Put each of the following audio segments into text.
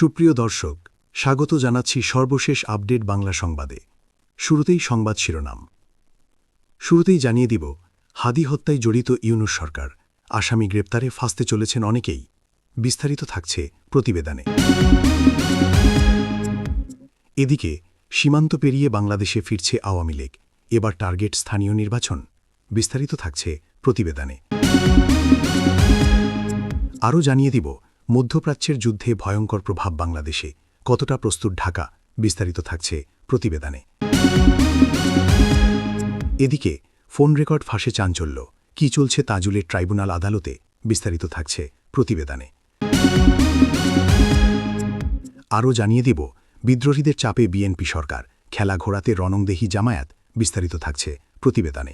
সুপ্রিয় দর্শক, স্বাগত জানাচ্ছি সর্বশেষ আপডেট বাংলা সংবাদে। শুরুতেই সংবাদ শিরোনাম। শুরুতেই জানিয়ে দিব, হাদি হত্যায় জড়িত ইউনূস সরকার, আসামি গ্রেপ্তারে ফাঁসতে চলেছেন অনেকেই। বিস্তারিত থাকছে প্রতিবেদনে। এদিকে সীমান্ত পেরিয়ে বাংলাদেশে ফিরছে আওয়ামী লীগ, এবার টার্গেট স্থানীয় নির্বাচন। বিস্তারিত থাকছে প্রতিবেদনে। আরও জানিয়ে দিব, মধ্যপ্রাচ্যের যুদ্ধে ভয়ঙ্কর প্রভাব বাংলাদেশে, কতটা প্রস্তুত ঢাকা। বিস্তারিত থাকছে প্রতিবেদনে। এদিকে ফোন রেকর্ড ফাঁসে চাঞ্চল্য, কি চলছে তাজুলের ট্রাইব্যুনাল আদালতে। বিস্তারিত থাকছে প্রতিবেদনে। আরও জানিয়ে দিব, বিদ্রোহীদের চাপে বিএনপি সরকার, খেলা ঘোরাতে রণংদেহী জামায়াত। বিস্তারিত থাকছে প্রতিবেদনে।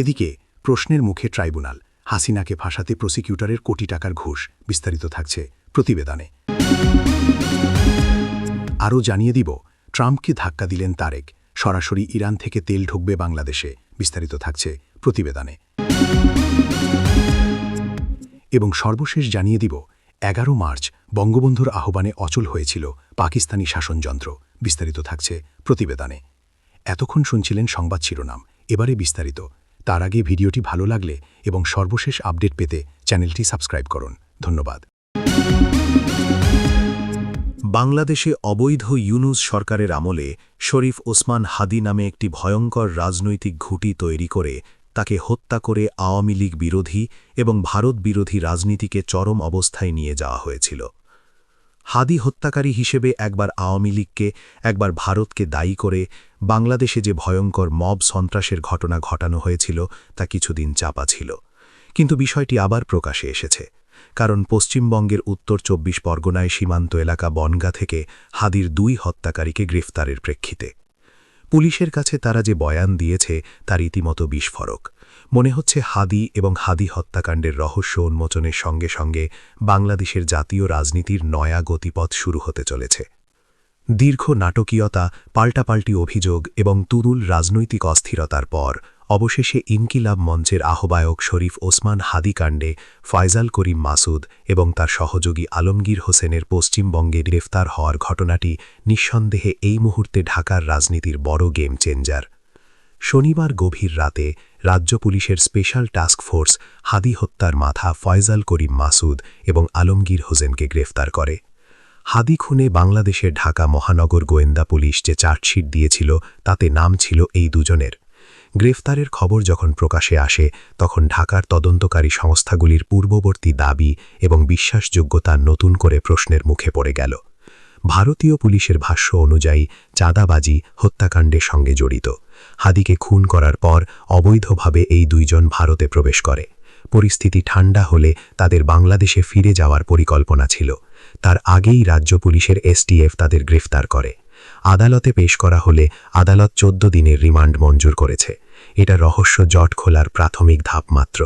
এদিকে প্রশ্নের মুখে ট্রাইব্যুনাল, হাসিনাকে ফাঁসাতে প্রসিকিউটরের কোটি টাকার ঘুষ। বিস্তারিত থাকছে প্রতিবেদনে। আরও জানিয়ে দিব, ট্রাম্পকে ধাক্কা দিলেন তারেক, সরাসরি ইরান থেকে তেল ঢুকবে বাংলাদেশে। বিস্তারিত থাকছে প্রতিবেদনে। এবং সর্বশেষ জানিয়ে দিব, 11 মার্চ বঙ্গবন্ধুর আহ্বানে অচল হয়েছিল পাকিস্তানি শাসনযন্ত্র। বিস্তারিত থাকছে প্রতিবেদনে। এতক্ষণ শুনছিলেন সংবাদ শিরোনাম, এবারে বিস্তারিত। তার আগে ভিডিওটি ভালো লাগলে এবং সর্বশেষ আপডেট পেতে চ্যানেলটি সাবস্ক্রাইব করুন। ধন্যবাদ। বাংলাদেশে অবৈধ ইউনূস সরকারের আমলে শরীফ ওসমান হাদি নামে একটি ভয়ঙ্কর রাজনৈতিক ঘুঁটি তৈরি করে তাকে হত্যা করে আওয়ামী লীগ বিরোধী এবং ভারত বিরোধী রাজনীতিকে চরম অবস্থায় নিয়ে যাওয়া হয়েছিল। হাদি হত্যাকারী হিসেবে একবার আওয়ামী লীগকে, একবার ভারতকে দায়ী করে বাংলাদেশে যে ভয়ঙ্কর মব সন্ত্রাসের ঘটনা ঘটানো হয়েছিল তা কিছুদিন চাপা ছিল। কিন্তু বিষয়টি আবার প্রকাশে এসেছে, কারণ পশ্চিমবঙ্গের উত্তর 24 পরগনায় সীমান্ত এলাকা বনগাঁ থেকে হাদির 2 হত্যাকারীকে গ্রেফতারের প্রেক্ষিতে পুলিশের কাছে তারা যে বয়ান দিয়েছে তার রীতিমতো বিস্ফোরক। মনে হচ্ছে হাদি এবং হাদি হত্যাকাণ্ডের রহস্য উন্মোচনের সঙ্গে সঙ্গে বাংলাদেশের জাতীয় রাজনীতির নয়া গতিপথ শুরু হতে চলেছে। দীর্ঘ নাটকীয়তা, পাল্টাপাল্টি অভিযোগ এবং তুরুল রাজনৈতিক অস্থিরতার পর অবশেষে ইনকিলাব মঞ্চের আহ্বায়ক শরীফ ওসমান হাদি কাণ্ডে ফয়জাল করিম মাসুদ এবং তার সহযোগী আলমগীর হোসেনের পশ্চিমবঙ্গে গ্রেফতার হওয়ার ঘটনাটি নিঃসন্দেহে এই মুহূর্তে ঢাকার রাজনীতির বড় গেম চেঞ্জার। শনিবার গভীর রাতে রাজ্য পুলিশের স্পেশাল টাস্ক ফোর্স হাদি হত্যার মাথা ফয়জাল করিম মাসুদ এবং আলমগীর হোসেনকে গ্রেফতার করে। হাদি খুনে বাংলাদেশের ঢাকা মহানগর গোয়েন্দা পুলিশ যে চার্জশিট দিয়েছিল তাতে নাম ছিল এই দুজনের। গ্রেফতারের খবর যখন প্রকাশে আসে তখন ঢাকার তদন্তকারী সংস্থাগুলির পূর্ববর্তী দাবি এবং বিশ্বাসযোগ্যতা নতুন করে প্রশ্নের মুখে পড়ে গেল। ভারতীয় পুলিশের ভাষ্য অনুযায়ী চাঁদাবাজি হত্যাকাণ্ডের সঙ্গে জড়িত। হাদিকে খুন করার পর অবৈধভাবে এই 2 জন ভারতে প্রবেশ করে। পরিস্থিতি ঠান্ডা হলে তাদের বাংলাদেশে ফিরে যাওয়ার পরিকল্পনা ছিল। তার আগেই রাজ্য পুলিশের এসটিএফ তাদের গ্রেফতার করে। আদালতে পেশ করা হলে আদালত 14 দিনের রিমান্ড মঞ্জুর করেছে। এটা রহস্য জট খোলার প্রাথমিক ধাপ মাত্র।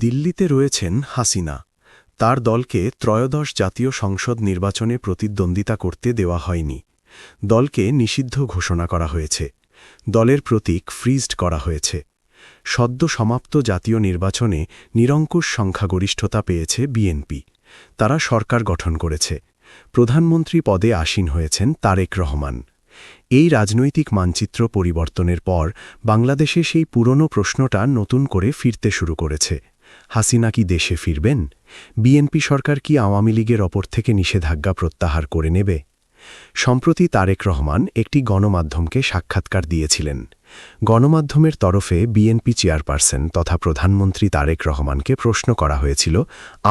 দিল্লিতে রয়েছেন হাসিনা। তার দলকে ত্রয়োদশ জাতীয় সংসদ নির্বাচনে প্রতিদ্বন্দ্বিতা করতে দেওয়া হয়নি। দলকে নিষিদ্ধ ঘোষণা করা হয়েছে। দলের প্রতীক ফ্রিজড করা হয়েছে। সদ্য সমাপ্ত জাতীয় নির্বাচনে নিরঙ্কুশ সংখ্যাগরিষ্ঠতা পেয়েছে বিএনপি। তারা সরকার গঠন করেছে। প্রধানমন্ত্রী পদে আসীন হয়েছেন তারেক রহমান। এই রাজনৈতিক মানচিত্র পরিবর্তনের পর বাংলাদেশে সেই পুরনো প্রশ্নটা নতুন করে ফিরতে শুরু করেছে। হাসিনা কি দেশে ফিরবেন? বিএনপি সরকার কি আওয়ামী লীগের ওপর থেকে নিষেধাজ্ঞা প্রত্যাহার করে নেবে? সম্প্রতি তারেক রহমান একটি গণমাধ্যমকে সাক্ষাৎকার দিয়েছিলেন। গণমাধ্যমের তরফে বিএনপি চেয়ারপারসন তথা প্রধানমন্ত্রী তারেক রহমানকে প্রশ্ন করা হয়েছিল,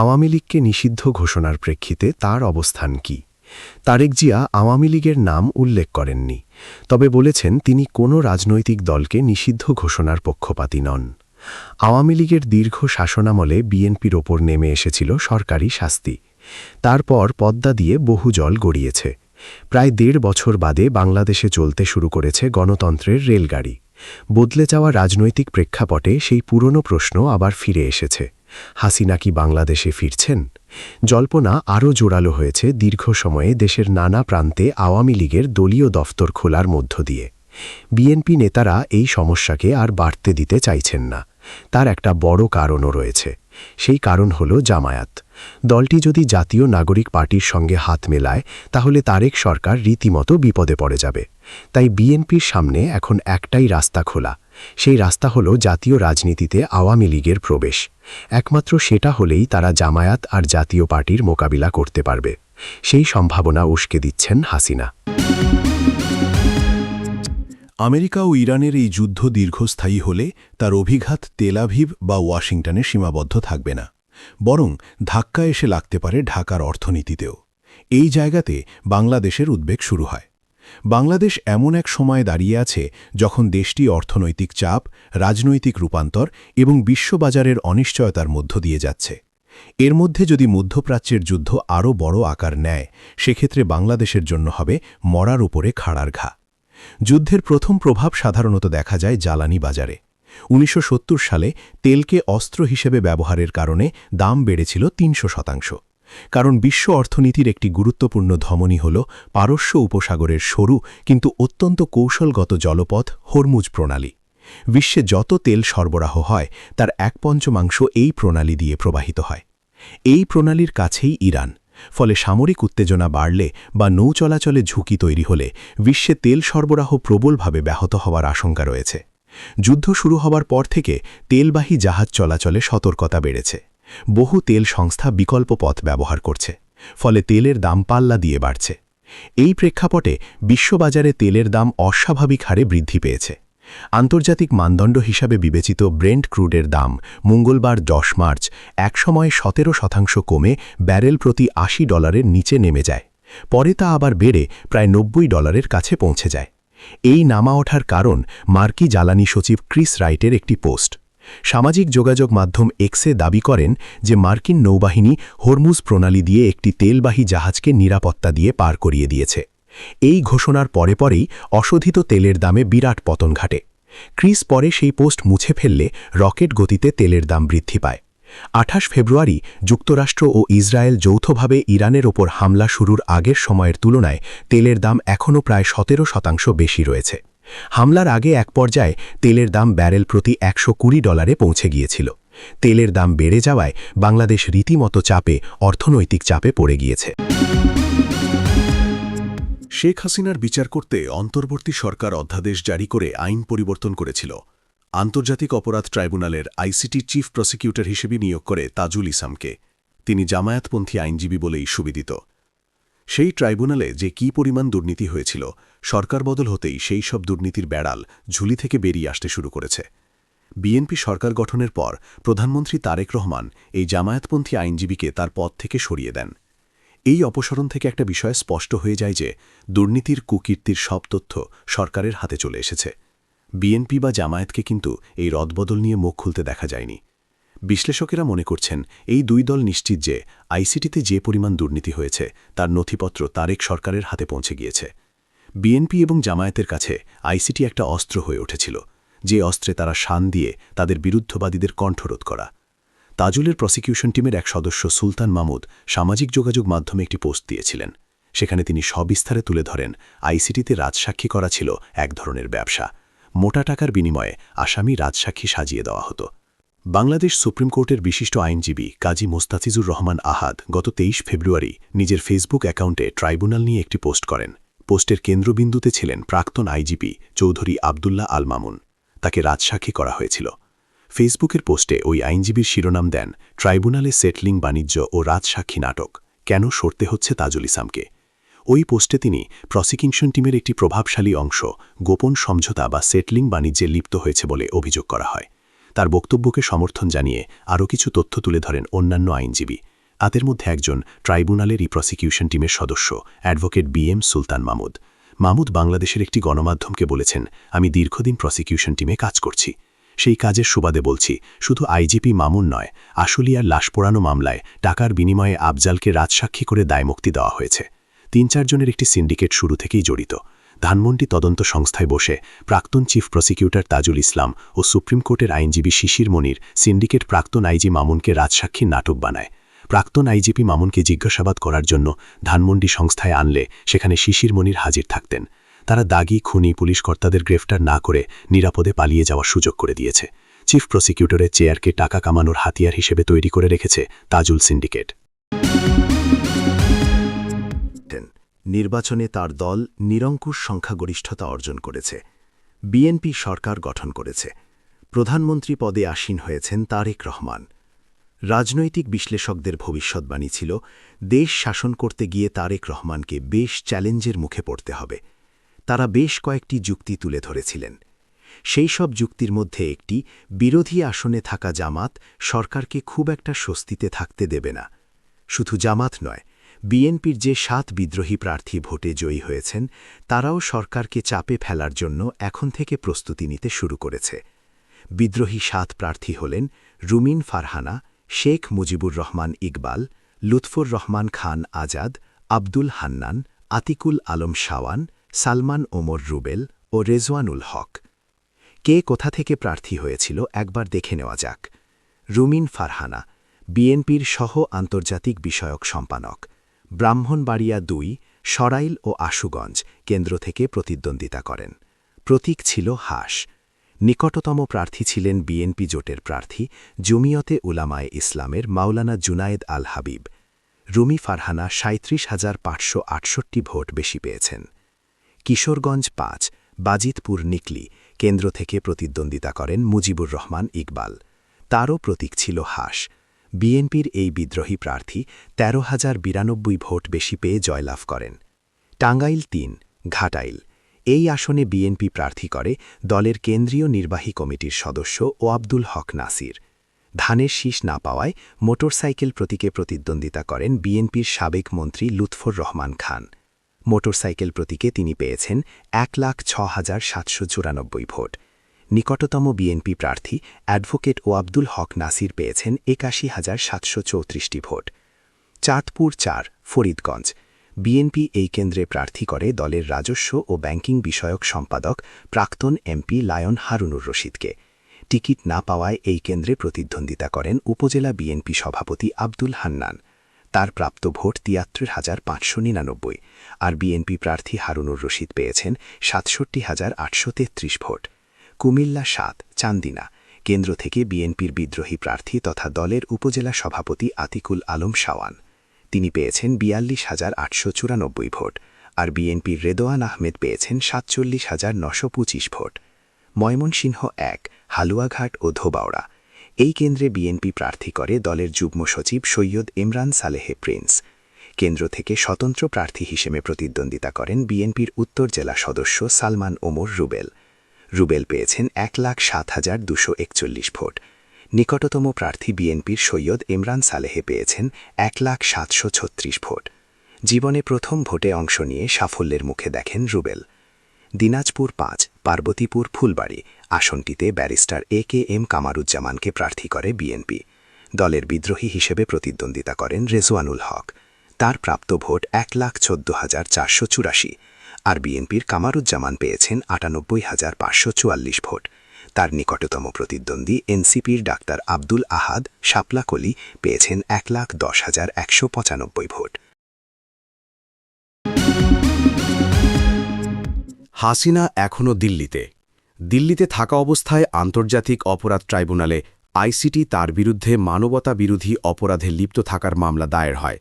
আওয়ামী লীগকে নিষিদ্ধ ঘোষণার প্রেক্ষিতে তার অবস্থান কি। তারেক জিয়া আওয়ামী লীগের নাম উল্লেখ করেননি, তবে বলেছেন তিনি কোনো রাজনৈতিক দলকে নিষিদ্ধ ঘোষণার পক্ষপাতী নন। আওয়ামী লীগের দীর্ঘ শাসনামলে বিএনপির ওপর নেমে এসেছিল সরকারি শাস্তি। তারপর পদ্মা দিয়ে বহু জল গড়িয়েছে। প্রায় 1.5 বছর বাদে বাংলাদেশে চলতে শুরু করেছে গণতন্ত্রের রেলগাড়ি। বদলে যাওয়া রাজনৈতিক প্রেক্ষাপটে সেই পুরনো প্রশ্ন আবার ফিরে এসেছে। হাসিনা কি বাংলাদেশে ফিরছেন? জল্পনা আরও জোরালো হয়েছে দীর্ঘ সময়ে দেশের নানা প্রান্তে আওয়ামী লীগের দলীয় দফতর খোলার মধ্য দিয়ে। বিএনপি নেতারা এই সমস্যাকে আর বাড়তে দিতে চাইছেন না। তার একটা বড় কারণও রয়েছে। সেই কারণ হল জামায়াত। দলটি যদি জাতীয় নাগরিক পার্টির সঙ্গে হাত মেলায় তাহলে তারেক সরকার রীতিমতো বিপদে পড়ে যাবে। তাই বিএনপির সামনে এখন একটাই রাস্তা খোলা, সেই রাস্তা হল জাতীয় রাজনীতিতে আওয়ামী লীগের প্রবেশ। একমাত্র সেটা হলেই তারা জামায়াত আর জাতীয় পার্টির মোকাবিলা করতে পারবে। সেই সম্ভাবনা উস্কে দিচ্ছেন হাসিনা। আমেরিকা ও ইরানের এই যুদ্ধ দীর্ঘস্থায়ী হলে তার অভিঘাত তেল আভিভ বা ওয়াশিংটনে সীমাবদ্ধ থাকবে না, বরং ধাক্কা এসে লাগতে পারে ঢাকার অর্থনীতিতেও। এই জায়গাতে বাংলাদেশের উদ্বেগ শুরু হয়। বাংলাদেশ এমন এক সময়ে দাঁড়িয়ে আছে যখন দেশটি অর্থনৈতিক চাপ, রাজনৈতিক রূপান্তর এবং বিশ্ববাজারের অনিশ্চয়তার মধ্য দিয়ে যাচ্ছে। এর মধ্যে যদি মধ্যপ্রাচ্যের যুদ্ধ আরও বড় আকার নেয়, সেক্ষেত্রে বাংলাদেশের জন্য হবে মরার উপরে খাড়ার ঘা। যুদ্ধের প্রথম প্রভাব সাধারণত দেখা যায় জ্বালানি বাজারে। ১৯৭০ সালে তেলকে অস্ত্র হিসেবে ব্যবহারের কারণে দাম বেড়েছিল ৩০০%। কারণ বিশ্ব অর্থনীতির একটি গুরুত্বপূর্ণ ধমনী হল পারস্য উপসাগরের সরু কিন্তু অত্যন্ত কৌশলগত জলপথ হরমুজ প্রণালী। বিশ্বে যত তেল সরবরাহ হয় তার ১/৫ এই প্রণালী দিয়ে প্রবাহিত হয়। এই প্রণালীর কাছেই ইরান। ফলে সামরিক উত্তেজনা বাড়লে বা নৌ চলাচলে ঝুঁকি তৈরি হলে বিশ্বে তেল সরবরাহ প্রবলভাবে ব্যাহত হওয়ার আশঙ্কা রয়েছে। যুদ্ধ শুরু হবার পর থেকে তেলবাহী জাহাজ চলাচলে সতর্কতা বেড়েছে। বহু তেল সংস্থা বিকল্প পথ ব্যবহার করছে, ফলে তেলের দাম পাল্লা দিয়ে বাড়ছে। এই প্রেক্ষাপটে বিশ্ববাজারে তেলের দাম অস্বাভাবিক হারে বৃদ্ধি পেয়েছে। আন্তর্জাতিক মানদণ্ড হিসাবে বিবেচিত ব্রেন্ট ক্রুডের দাম মঙ্গলবার ১০ মার্চ একসময় ১৭% কমে ব্যারেল প্রতি $৮০ নিচে নেমে যায়। পরে তা আবার বেড়ে প্রায় $৯০ কাছে পৌঁছে যায়। এই নামা ওঠার কারণ মার্কি জ্বালানি সচিব ক্রিস রাইটের একটি পোস্ট। সামাজিক যোগাযোগ মাধ্যম এক্সে দাবি করেন যে মার্কিন নৌবাহিনী হরমুজ প্রণালী দিয়ে একটি তেলবাহী জাহাজকে নিরাপত্তা দিয়ে পার করিয়ে দিয়েছে। এই ঘোষণার পরেই অশোধিত তেলের দামে বিরাট পতন ঘটে। ক্রিস পরে সেই পোস্ট মুছে ফেললে রকেট গতিতে তেলের দাম বৃদ্ধি পায়। ২৮ ফেব্রুয়ারি যুক্তরাষ্ট্র ও ইসরায়েল যৌথভাবে ইরানের ওপর হামলা শুরুর আগের সময়ের তুলনায় তেলের দাম এখনও প্রায় ১৭% বেশি রয়েছে। হামলার আগে এক পর্যায়ে তেলের দাম ব্যারেল প্রতি $১২০ পৌঁছে গিয়েছিল। তেলের দাম বেড়ে যাওয়ায় বাংলাদেশ রীতিমতো অর্থনৈতিক চাপে পড়ে গিয়েছে। শেখ হাসিনার বিচার করতে অন্তর্বর্তী সরকার অধ্যাদেশ জারি করে আইন পরিবর্তন করেছিল। আন্তর্জাতিক অপরাধ ট্রাইব্যুনালের আইসিটি চিফ প্রসিকিউটর হিসেবে নিয়োগ করে তাজুল ইসলামকে। তিনি জামায়াতপন্থী আইনজীবী বলেই সুবিদিত। সেই ট্রাইব্যুনালে যে কী পরিমাণ দুর্নীতি হয়েছিল, সরকার বদল হতেই সেই সব দুর্নীতির বেড়াল ঝুলি থেকে বেরিয়ে আসতে শুরু করেছে। বিএনপি সরকার গঠনের পর প্রধানমন্ত্রী তারেক রহমান এই জামায়াতপন্থী আইনজীবীকে তার পদ থেকে সরিয়ে দেন। এই অপসারণ থেকে একটা বিষয় স্পষ্ট হয়ে যায় যে দুর্নীতির কুকীর্তির সব তথ্য সরকারের হাতে চলে এসেছে। বিএনপি বা জামায়াতকে কিন্তু এই রদবদল নিয়ে মুখ খুলতে দেখা যায়নি। বিশ্লেষকেরা মনে করছেন এই দুই দল নিশ্চিত যে আইসিটিতে যে পরিমাণ দুর্নীতি হয়েছে তার নথিপত্র তারেক সরকারের হাতে পৌঁছে গিয়েছে। বিএনপি এবং জামায়াতের কাছে আইসিটি একটা অস্ত্র হয়ে উঠেছিল, যে অস্ত্রে তারা শান দিয়ে তাদের বিরুদ্ধবাদীদের কণ্ঠরোধ করা। তাজুলের প্রসিকিউশন টিমের এক সদস্য সুলতান মাহমুদ সামাজিক যোগাযোগ মাধ্যমে একটি পোস্ট দিয়েছিলেন। সেখানে তিনি সবিস্তারে তুলে ধরেন আইসিটিতে রাজসাক্ষী করা ছিল এক ধরনের ব্যবসা। মোটা টাকার বিনিময়ে আসামি রাজসাক্ষী সাজিয়ে দেওয়া হতো। বাংলাদেশ সুপ্রিম কোর্টের বিশিষ্ট আইনজীবী কাজী মোস্তাফিজুর রহমান আহাদ গত ২৩ ফেব্রুয়ারি নিজের ফেসবুক অ্যাকাউন্টে ট্রাইব্যুনাল নিয়ে একটি পোস্ট করেন। পোস্টের কেন্দ্রবিন্দুতে ছিলেন প্রাক্তন আইজিপি চৌধুরী আবদুল্লাহ আল মামুন। তাকে রাজসাক্ষী করা হয়েছিল। ফেসবুকের পোস্টে ওই আইনজীবীর শিরোনাম দেন, ট্রাইব্যুনালে সেটলিং বাণিজ্য ও রাজসাক্ষী নাটক, কেন সরতে হচ্ছে তাজুল ইসলামকে। ওই পোস্টে তিনি প্রসিকিউশন টিমের একটি প্রভাবশালী অংশ গোপন সমঝোতা বা সেটলিং বাণিজ্যে লিপ্ত হয়েছে বলে অভিযোগ করা হয়। তার বক্তব্যকে সমর্থন জানিয়ে আরও কিছু তথ্য তুলে ধরেন অন্যান্য আইনজীবী। তাদের মধ্যে একজন ট্রাইব্যুনালেরই প্রসিকিউশন টিমের সদস্য অ্যাডভোকেট BM সুলতান মাহমুদ বাংলাদেশের একটি গণমাধ্যমকে বলেছেন, আমি দীর্ঘদিন প্রসিকিউশন টিমে কাজ করছি। সেই কাজের সুবাদে বলছি, শুধু আইজিপি মামুন নয়, আশুলিয়ার লাশ পোড়ানো মামলায় টাকার বিনিময়ে আফজালকে রাজসাক্ষী করে দায়মুক্তি দেওয়া হয়েছে। ৩-৪ জনের একটি সিন্ডিকেট শুরু থেকেই জড়িত। ধানমন্ডি তদন্ত সংস্থায় বসে প্রাক্তন চিফ প্রসিকিউটর তাজুল ইসলাম ও সুপ্রিম কোর্টের আইনজীবী শিশির মনির সিন্ডিকেট প্রাক্তন আইজি মামুনকে রাজসাক্ষীর নাটক বানায়। প্রাক্তন আইজিপি মামুনকে জিজ্ঞাসাবাদ করার জন্য ধানমন্ডি সংস্থায় আনলে সেখানে শিশির মনির হাজির থাকতেন। তারা দাগি খুনি পুলিশ কর্তাদের গ্রেফতার না করে নিরাপদে পালিয়ে যাওয়ার সুযোগ করে দিয়েছে। চিফ প্রসিকিউটরের চেয়ারকে টাকা কামানোর হাতিয়ার হিসেবে তৈরি করে রেখেছে তাজুল সিন্ডিকেট। নির্বাচনে তার দল নিরঙ্কুশ সংখ্যাগরিষ্ঠতা অর্জন করেছে। বিএনপি সরকার গঠন করেছে। প্রধানমন্ত্রী পদে আসীন হয়েছেন তারেক রহমান। রাজনৈতিক বিশ্লেষকদের ভবিষ্যৎবাণী ছিল, দেশ শাসন করতে গিয়ে তারেক রহমানকে বেশ চ্যালেঞ্জের মুখে পড়তে হবে। তারা বেশ কয়েকটি যুক্তি তুলে ধরেছিলেন। সেই সব যুক্তির মধ্যে একটি, বিরোধী আসনে থাকা জামাত সরকারকে খুব একটা স্বস্তিতে থাকতে দেবে না। শুধু জামাত নয়, বিএনপির যে 7 বিদ্রোহী প্রার্থী ভোটে জয়ী হয়েছেন, তারাও সরকারকে চাপে ফেলার জন্য এখন থেকে প্রস্তুতি নিতে শুরু করেছে। বিদ্রোহী 7 প্রার্থী হলেন রুমিন ফারহানা, শেখ মুজিবুর রহমান ইকবাল, লুৎফুর রহমান খান আজাদ, আব্দুল হান্নান, আতিকুল আলম শাওয়ান, সালমান ওমর রুবেল ও রেজওয়ানুল হক। কে কোথা থেকে প্রার্থী হয়েছিল একবার দেখে নেওয়া যাক। রুমিন ফারহানা, বিএনপির সহ আন্তর্জাতিক বিষয়ক সম্পাদক, ব্রাহ্মণবাড়িয়া 2, সরাইল ও আশুগঞ্জ কেন্দ্র থেকে প্রতিদ্বন্দ্বিতা করেন। প্রতীক ছিল হাঁস। নিকটতম প্রার্থী ছিলেন বিএনপি জোটের প্রার্থী জমিয়তে উলামায়ে ইসলামের মাওলানা জুনায়েদ আল হাবিব। রুমি ফারহানা ৩৭,৫৬৮ ভোট বেশি পেয়েছেন। কিশোরগঞ্জ 5, বাজিতপুর নিকলি কেন্দ্র থেকে প্রতিদ্বন্দ্বিতা করেন মুজিবুর রহমান ইকবাল। তারও প্রতীক ছিল হাঁস। বিএনপির এই বিদ্রোহী প্রার্থী ১৩,০৯২ ভোট বেশি পেয়ে জয়লাভ করেন। টাঙ্গাইল 3, ঘাটাইল এই আসনে বিএনপি প্রার্থী করে দলের কেন্দ্রীয় নির্বাহী কমিটির সদস্য ও আব্দুল হক নাসির। ধানের শীষ না পাওয়ায় মোটরসাইকেল প্রতীকে প্রতিদ্বন্দ্বিতা করেন বিএনপির সাবেক মন্ত্রী লুৎফর রহমান খান। মোটরসাইকেল প্রতীকে তিনি পেয়েছেন ১,০৬,৭৯৪ ভোট। নিকটতম বিএনপি প্রার্থী অ্যাডভোকেট ও আব্দুল হক নাসির পেয়েছেন ৮১,৭৩৪ ভোট। চাঁদপুর 4, ফরিদগঞ্জ বিএনপি এই কেন্দ্রে প্রার্থী করে দলের রাজস্ব ও ব্যাংকিং বিষয়ক সম্পাদক প্রাক্তন এমপি লায়ন হারুনুর রশিদকে। টিকিট না পাওয়ায় এই কেন্দ্রে প্রতিদ্বন্দ্বিতা করেন উপজেলা বিএনপি সভাপতি আব্দুল হান্নান। তার প্রাপ্ত ভোট ৭৩,৫৯৯, আর বিএনপি প্রার্থী হারুনুর রশিদ পেয়েছেন ৬৭,৮৩৩ ভোট। কুমিল্লা ৭, চান্দিনা কেন্দ্র থেকে বিএনপির বিদ্রোহী প্রার্থী তথা দলের উপজেলা সভাপতি আতিকুল আলম শাওয়ান। তিনি পেয়েছেন ৪২,৮৯৪ ভোট, আর বিএনপির রেদোয়ান আহমেদ পেয়েছেন ৪৭,৯২৫ ভোট। ময়মনসিংহ ১, হালুয়াঘাট ও ধোবাউড়া এই কেন্দ্রে বিএনপি প্রার্থী করে দলের যুগ্ম সচিব সৈয়দ ইমরান সালেহে প্রিন্স। কেন্দ্র থেকে স্বতন্ত্র প্রার্থী হিসেবে প্রতিদ্বন্দ্বিতা করেন বিএনপির উত্তর জেলা সদস্য সালমান ওমর রুবেল। রুবেল পেয়েছেন ১,০৭,২৪১ ভোট। নিকটতম প্রার্থী বিএনপির সৈয়দ ইমরান সালেহে পেয়েছেন ১,৭৩৬ ভোট। জীবনে প্রথম ভোটে অংশ নিয়ে সাফল্যের মুখে দেখেন রুবেল। দিনাজপুর 5, পার্বতীপুর ফুলবাড়ি আসনটিতে ব্যারিস্টার এ.কে.এম. কামারুজ্জামানকে প্রার্থী করে বিএনপি। দলের বিদ্রোহী হিসেবে প্রতিদ্বন্দ্বিতা করেন রেজওয়ানুল হক। তার প্রাপ্ত ভোট ১,১৪,৪৮৪, আর বিএনপির কামারুজ্জামান পেয়েছেন ৯৮,৫৪৪ ভোট। তার নিকটতম প্রতিদ্বন্দ্বী এনসিপির ডাক্তার আব্দুল আহাদ শাপলাকলি পেয়েছেন ১,১০,১৯৫ ভোট। হাসিনা এখনও দিল্লিতে থাকা অবস্থায় আন্তর্জাতিক অপরাধ ট্রাইব্যুনালে আইসিটি তার বিরুদ্ধে মানবতা বিরোধী অপরাধে লিপ্ত থাকার মামলা দায়ের হয়।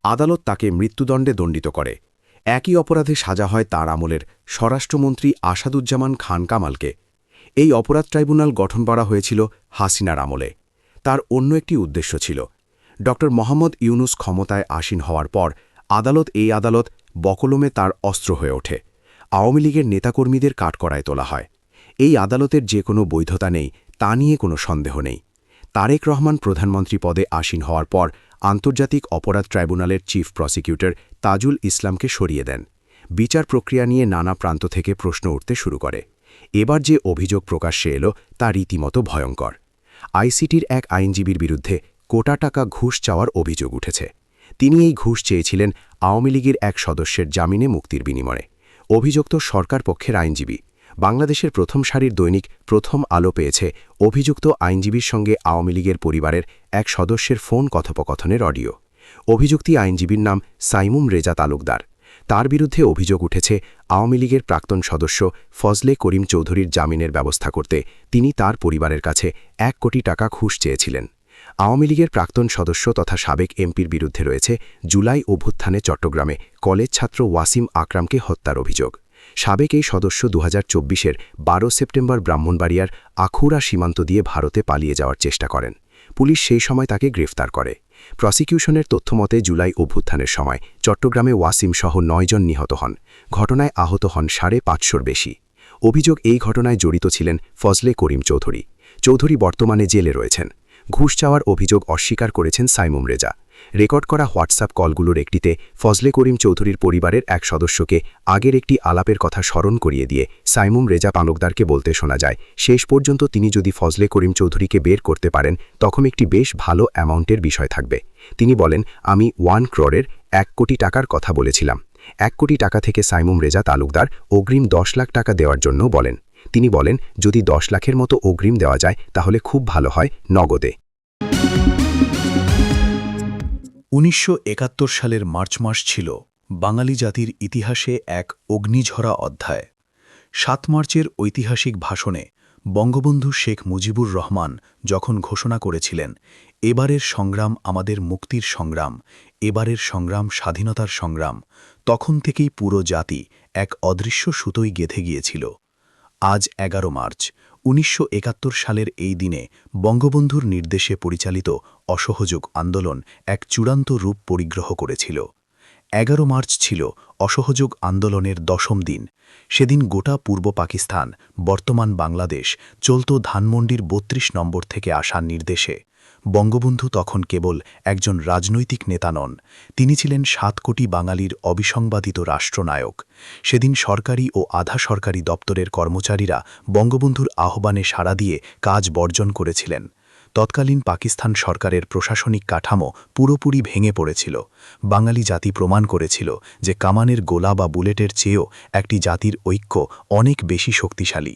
আদালত তাকে মৃত্যুদণ্ডে দণ্ডিত করে। একই অপরাধে সাজা হয় তার আমলের স্বরাষ্ট্রমন্ত্রী আসাদুজ্জামান খান কামালকে। এই অপরাধ ট্রাইব্যুনাল গঠন করা হয়েছিল হাসিনার আমলে। তার অন্য একটি উদ্দেশ্য ছিল। ড. মোহাম্মদ ইউনুস ক্ষমতায় আসীন হওয়ার পর এই আদালত বকলমে তার অস্ত্র হয়ে ওঠে। আওয়ামী লীগের নেতাকর্মীদের কাঠগড়ায় তোলা হয়। এই আদালতের যে কোনো বৈধতা নেই তা নিয়ে কোনো সন্দেহ নেই। তারেক রহমান প্রধানমন্ত্রী পদে আসীন হওয়ার পর আন্তর্জাতিক অপরাধ ট্রাইব্যুনালের চিফ প্রসিকিউটর তাজুল ইসলামকে সরিয়ে দেন। বিচার প্রক্রিয়া নিয়ে নানা প্রান্ত থেকে প্রশ্ন উঠতে শুরু করে। এবার যে অভিযোগ প্রকাশ্যে এলো তা রীতিমতো ভয়ঙ্কর। আইসিটির এক আইনজীবীর বিরুদ্ধে কোটা টাকা ঘুষ চাওয়ার অভিযোগ উঠেছে। তিনি এই ঘুষ চেয়েছিলেন আওয়ামী লীগের এক সদস্যের জামিনে মুক্তির বিনিময়ে। অভিযুক্ত সরকার পক্ষের আইনজীবী। বাংলাদেশের প্রথম সারির দৈনিক প্রথম আলো পেয়েছে অভিযুক্ত আইনজীবীর সঙ্গে আওয়ামী লীগের পরিবারের এক সদস্যের ফোন কথোপকথনের অডিও। অভিযুক্ত আইনজীবীর নাম সাইমুম রেজা তালুকদার। তার বিরুদ্ধে অভিযোগ উঠেছে আওয়ামী লীগের প্রাক্তন সদস্য ফজলে করিম চৌধুরীর জামিনের ব্যবস্থা করতে তিনি তার পরিবারের কাছে ১ কোটি টাকা ঘুষ চেয়েছিলেন। আওয়ামী লীগের প্রাক্তন সদস্য তথা সাবেক এমপির বিরুদ্ধে রয়েছে জুলাই অভ্যুত্থানে চট্টগ্রামে কলেজ ছাত্র ওয়াসিম আকরামকে হত্যার অভিযোগ। সাবেক এই সদস্য ২০২৪-এর ১২ সেপ্টেম্বর ব্রাহ্মণবাড়িয়ার আখুরা সীমান্ত দিয়ে ভারতে পালিয়ে যাওয়ার চেষ্টা করেন। পুলিশ সেই সময় তাকে গ্রেফতার করে। প্রসিকিউশনের তথ্যমতে জুলাই অভ্যুত্থানের সময় চট্টগ্রামে ওয়াসিম সহ ৯ জন নিহত হন। ঘটনায় আহত হন ৫৫০র বেশি। অভিযোগ এই ঘটনায় জড়িত ছিলেন ফজলে করিম চৌধুরী। চৌধুরী বর্তমানে জেলে রয়েছেন। ঘুষ চাওয়ার অভিযোগ অস্বীকার করেছেন সাইমুম রেজা। রেকর্ড করা হোয়াটসঅ্যাপ কলগুলোর একটিতে ফজলে করিম চৌধুরীর পরিবারের এক সদস্যকে আগের একটি আলাপের কথা স্মরণ করিয়ে দিয়ে সাইমুম রেজা তালুকদারকে বলতে শোনা যায়, শেষ পর্যন্ত তিনি যদি ফজলে করিম চৌধুরীকে বের করতে পারেন তখন একটি বেশ ভালো অ্যামাউন্টের বিষয় থাকবে। তিনি বলেন, আমি 1 crore-এর ১ কোটি টাকার কথা বলেছিলাম। ১ কোটি টাকা থেকে সাইমুম রেজা তালুকদার অগ্রিম ১০ লাখ টাকা দেওয়ার জন্য বলেন। তিনি বলেন, যদি ১০ লাখের মতো অগ্রিম দেওয়া যায় তাহলে খুব ভালো হয় নগদে। ১৯৭১ সালের মার্চ মাস ছিল বাঙালি জাতির ইতিহাসে এক অগ্নিঝরা অধ্যায়। ৭ মার্চের ঐতিহাসিক ভাষণে বঙ্গবন্ধু শেখ মুজিবুর রহমান যখন ঘোষণা করেছিলেন, এবারের সংগ্রাম আমাদের মুক্তির সংগ্রাম, এবারের সংগ্রাম স্বাধীনতার সংগ্রাম, তখন থেকেই পুরো জাতি এক অদৃশ্য সুতোয় গেঁথে গিয়েছিল। আজ ১১ মার্চ ১৯৭১ সালের এই দিনে বঙ্গবন্ধুর নির্দেশে পরিচালিত অসহযোগ আন্দোলন এক চূড়ান্ত রূপ পরিগ্রহ করেছিল। ১১ মার্চ ছিল অসহযোগ আন্দোলনের ১০ম দিন। সেদিন গোটা পূর্ব পাকিস্তান, বর্তমান বাংলাদেশ চলত ধানমন্ডির ৩২ নম্বর থেকে আসা নির্দেশে। বঙ্গবন্ধু তখন কেবল একজন রাজনৈতিক নেতা নন, তিনি ছিলেন ৭ কোটি বাঙালির অবিসংবাদিত রাষ্ট্রনায়ক। সেদিন সরকারি ও আধা সরকারি দপ্তরের কর্মচারীরা বঙ্গবন্ধুর আহ্বানে সাড়া দিয়ে কাজ বর্জন করেছিলেন। তৎকালীন পাকিস্তান সরকারের প্রশাসনিক কাঠামো পুরোপুরি ভেঙে পড়েছিল। বাঙালি জাতি প্রমাণ করেছিল যে কামানের গোলা বা বুলেটের চেয়েও একটি জাতির ঐক্য অনেক বেশি শক্তিশালী।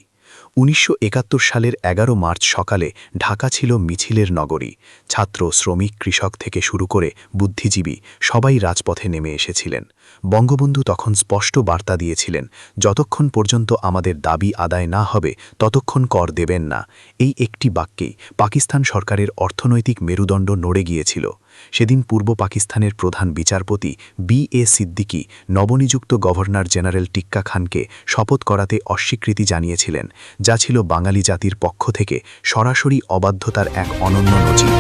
১৯৭১ সালের ১১ মার্চ সকালে ঢাকা ছিল মিছিলের নগরী। ছাত্র, শ্রমিক, কৃষক থেকে শুরু করে বুদ্ধিজীবী সবাই রাজপথে নেমে এসেছিলেন। বঙ্গবন্ধু তখন স্পষ্ট বার্তা দিয়েছিলেন, যতক্ষণ পর্যন্ত আমাদের দাবি আদায় না হবে ততক্ষণ কর দেবেন না। এই একটি বাক্যেই পাকিস্তান সরকারের অর্থনৈতিক মেরুদণ্ড নড়ে গিয়েছিল। সেদিন পূর্ব পাকিস্তানের প্রধান বিচারপতি B.A. সিদ্দিকী নবনিযুক্ত গভর্নর জেনারেল টিক্কা খানকে শপথ করাতে অস্বীকৃতি জানিয়েছিলেন, যা ছিল বাঙালি জাতির পক্ষ থেকে সরাসরি অবাধ্যতার এক অনন্য নজির।